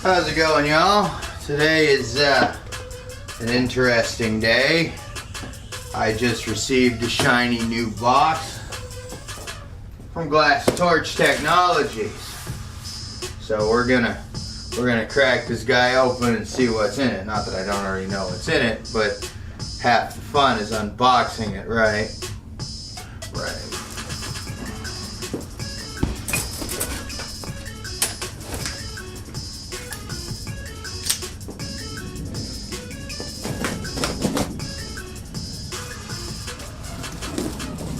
How's it going, y'all? Today is an interesting day. I just received a shiny new box from Glass Torch Technologies. So we're gonna crack this guy open and see what's in it. Not that I don't already know what's in it, but half the fun is unboxing it, right? Right.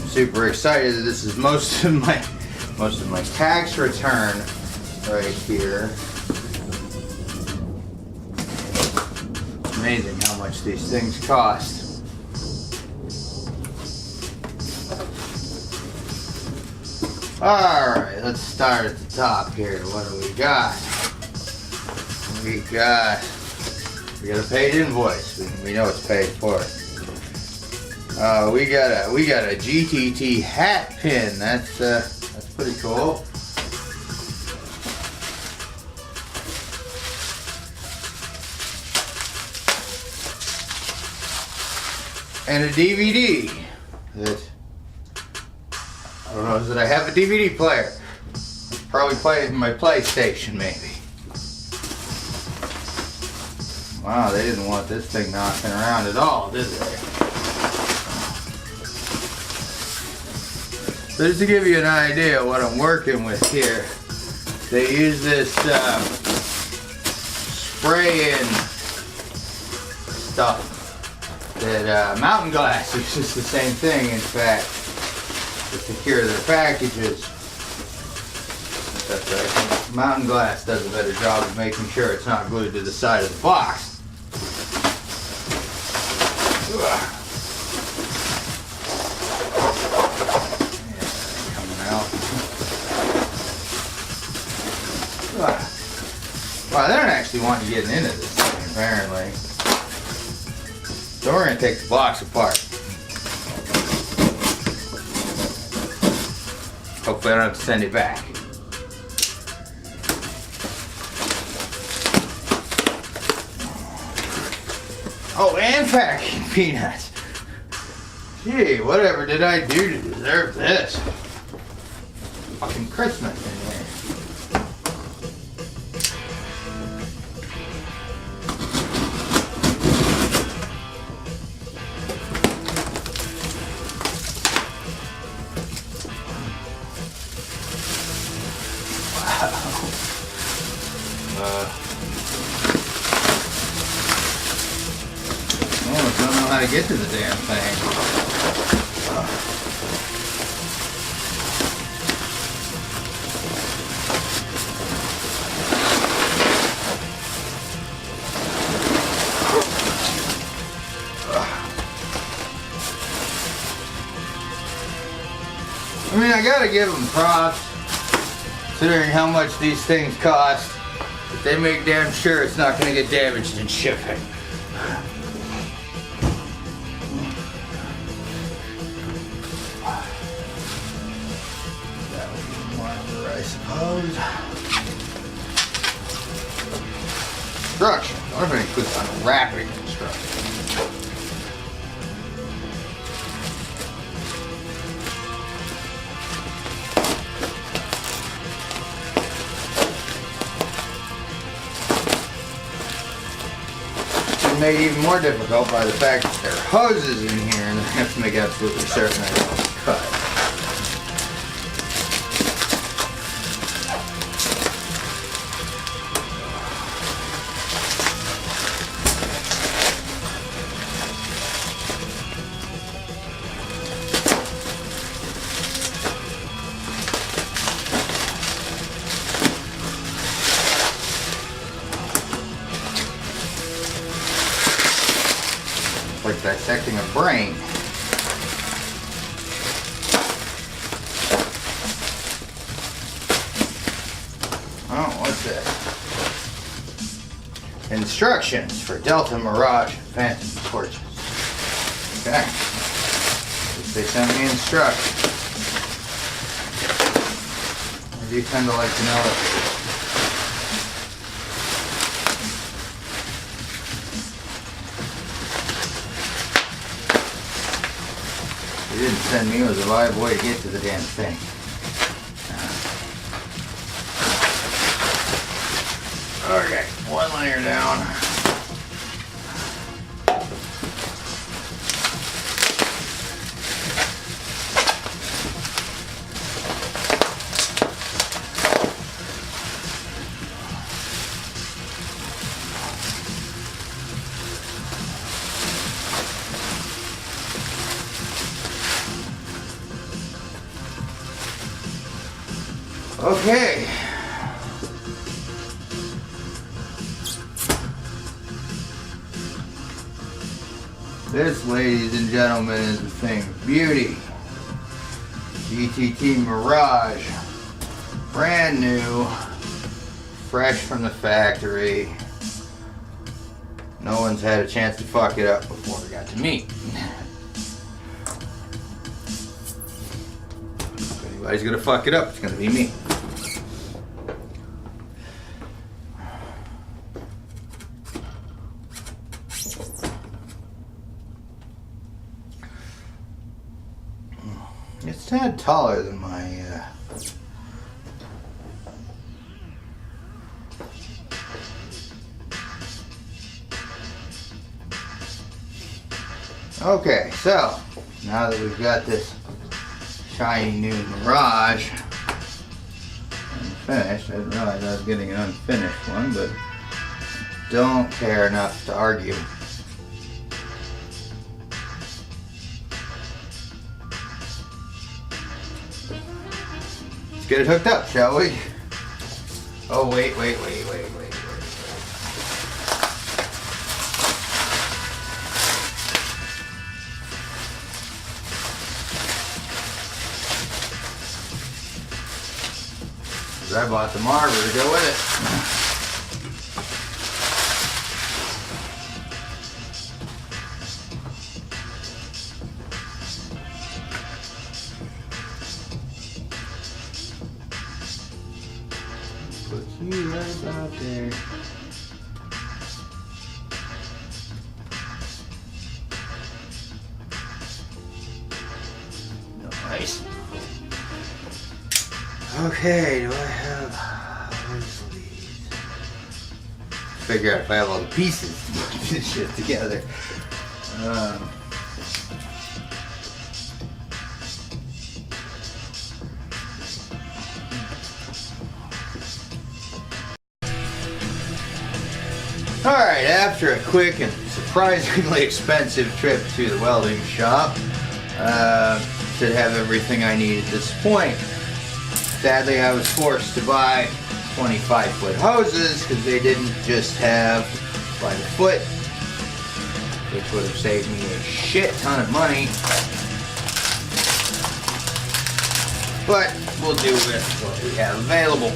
Super excited that this is most of my tax return right here. Amazing how much these things cost. Alright, let's start at the top here. What do we got? We got a paid invoice. We know it's paid for. We got a GTT hat pin. That's pretty cool. And a DVD that I don't know. Is that I have a DVD player? Probably play it in my PlayStation, maybe. Wow, they didn't want this thing knocking around at all, did they? But just to give you an idea of what I'm working with here, they use this spray-in stuff that Mountain Glass uses the same thing, in fact, to secure their packages. But Mountain Glass does a better job of making sure it's not glued to the side of the box. Wow, they don't actually want you getting into this thing, apparently. So we're going to take the box apart. Hopefully I don't have to send it back. Oh, and packing peanuts. Gee, whatever did I do to deserve this? Fucking Christmas in here. I don't know how to get to the damn thing. I mean, I gotta give them props, considering how much these things cost. But they make damn sure it's not gonna get damaged in shipping. That would be warmer, I suppose. Instructions. I wonder if I can put on wrapping instructions. Made even more difficult by the fact that there are hoses in here and I have to make absolutely certain I don't cut. Like dissecting a brain. Oh, what's this? Instructions for Delta Mirage Phantom torches. Okay. They sent me instructions. I do tend to like to know They didn't send me was a viable way to get to the damn thing. Okay, one layer down. Okay. This, ladies and gentlemen, is the thing of beauty. GTT Mirage. Brand new. Fresh from the factory. No one's had a chance to fuck it up before it got to me. If anybody's gonna fuck it up, it's gonna be me. It's a tad taller than my Okay, so now that we've got this shiny new Mirage unfinished, I didn't realize I was getting an unfinished one, but don't care enough to argue. Let's get it hooked up, shall we? Oh, wait. I bought the marble to go with it. Put you right about there. Nice. Okay, do I have these? Figure out if I have all the pieces to get this shit together. Alright, after a quick and surprisingly expensive trip to the welding shop, should have everything I need at this point. Sadly, I was forced to buy 25-foot hoses because they didn't just have by the foot, which would have saved me a shit ton of money. But we'll do with what we have available.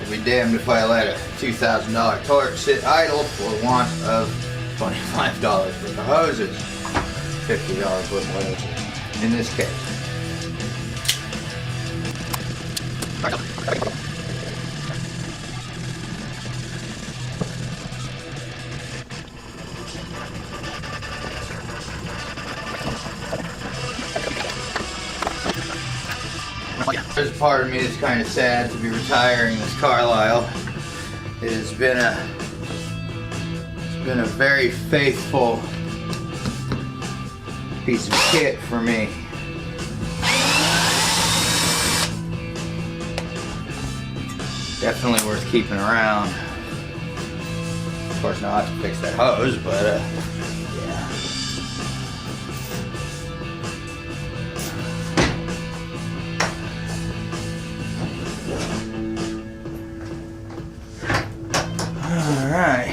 I'll be damned if I let a $2,000 torch sit idle for want of $25 worth of hoses. $50 worth of hoses in this case. There's a part of me that's kind of sad to be retiring this Carlisle. It has been a very faithful piece of kit for me. Definitely worth keeping around. Of course, now I have to fix that hose, but yeah. All right.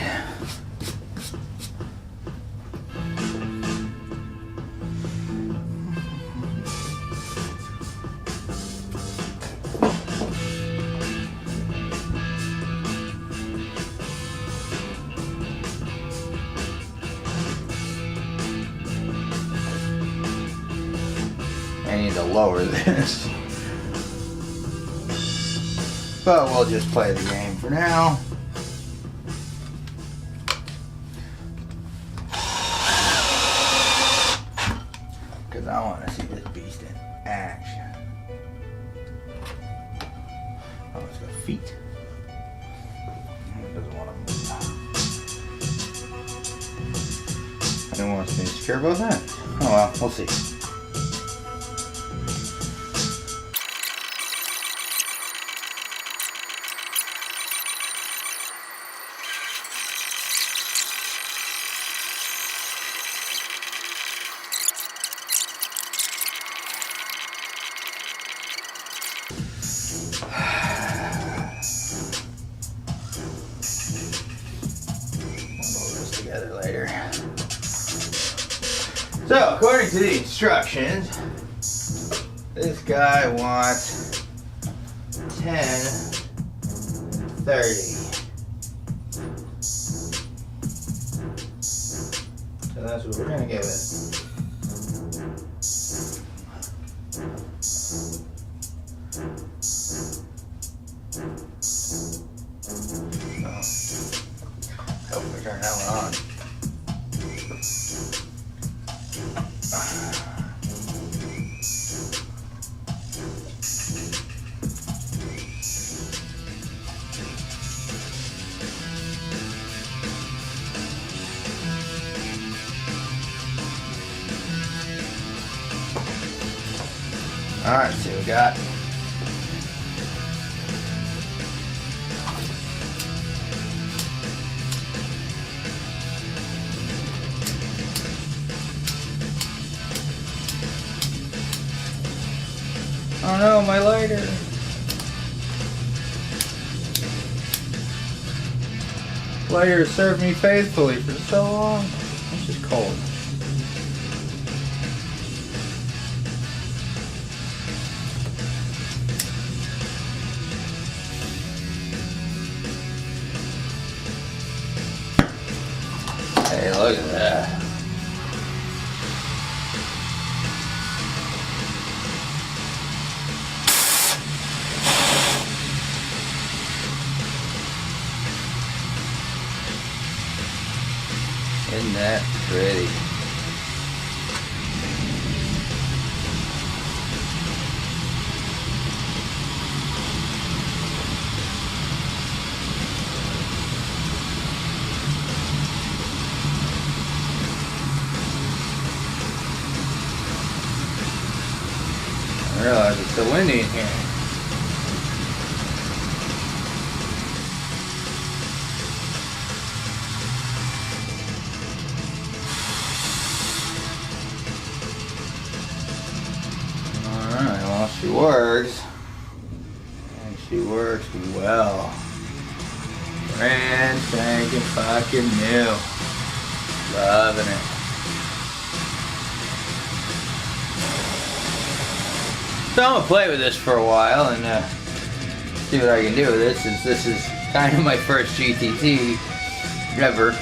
I need to lower this. But we'll just play the game for now. because I want to see this beast in action. Oh, it's got feet. It doesn't want to move. I don't want to secure both ends. Oh well, we'll see. Together later. So, according to the instructions, this guy wants 10, 30. So that's what we're gonna give it. Hope we turn that one on. Alright, see what we got. Oh no, my lighter. Lighter has served me faithfully for so long. It's just cold. Hey, look at that. Isn't that pretty? I realize it's so windy in here. Alright, well, she works. And she works well. Brand spanking fucking new. Loving it. So I'm gonna play with this for a while and see what I can do with it, since this is kind of my first GTT ever.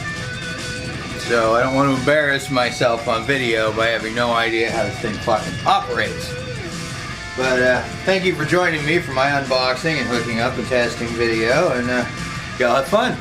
So I don't want to embarrass myself on video by having no idea how this thing fucking operates. But thank you for joining me for my unboxing and hooking up and testing video, and y'all have fun.